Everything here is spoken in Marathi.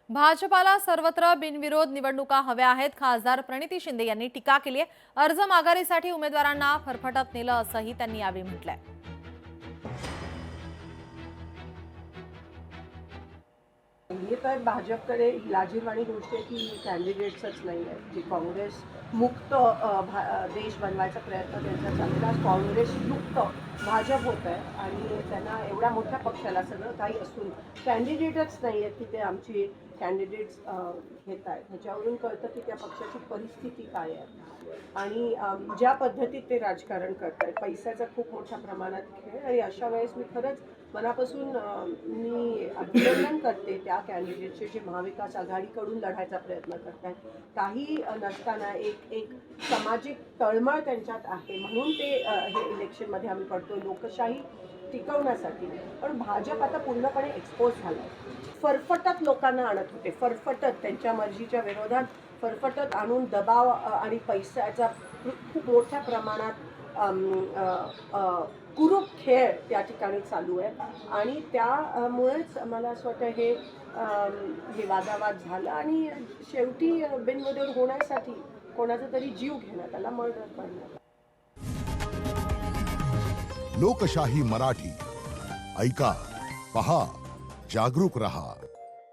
भाजपाला सर्वत्र बिनविरोध निवडणुका हव्या आहेत. खासदार प्रणिती शिंदे यांनी टीका केली आहे. अर्ज माघारीसाठी उमेदवारांना फरफटत नेलं असंही त्यांनी यावेळी म्हटलंय. ये तर भाजपकडे लाजिरवाणी गोष्ट आहे की कॅन्डिडेट्सच नाही आहे. जी काँग्रेस मुक्त देश बनवायचा प्रयत्न त्यांचा चाललेला, काँग्रेस युक्त भाजप होत आहे आणि त्यांना एवढ्या मोठ्या पक्षाला सगळं काही असून कॅन्डिडेटच नाही आहेत की ते आमची कॅन्डिडेट्स घेत आहेत. ह्याच्यावरून कळतं की त्या पक्षाची परिस्थिती काय आहे आणि ज्या पद्धतीत ते राजकारण करत आहेत. पैशाचा खूप मोठ्या प्रमाणात खेळ आणि अशा वेळेस मी खरंच मनापासून मी अभिनंदन करते त्या कॅन्डिडेटचे जे महाविकास आघाडीकडून लढायचा प्रयत्न करत आहेत. काही नसताना एक सामाजिक तळमळ त्यांच्यात आहे म्हणून ते हे इलेक्शनमध्ये आम्ही पडतो लोकशाही टिकवण्यासाठी. पण भाजप आता पूर्णपणे एक्सपोज झालं आहे. फरफटत लोकांना आणत होते, फरफटत त्यांच्या मर्जीच्या विरोधात फरफटत आणून दबाव आणि पैशाचा खूप मोठ्या प्रमाणात कुरूप खेळ त्या ठिकाणी चालू आहे आणि त्यामुळेच मला असं वाटतं हे वादावाद झालं आणि शेवटी बिनविरोध होण्यासाठी कोणाचा तरी जीव घेण्यात आला, मर्डर पडला. लोकशाही मराठी ऐका, पहा, जागरूक रहा.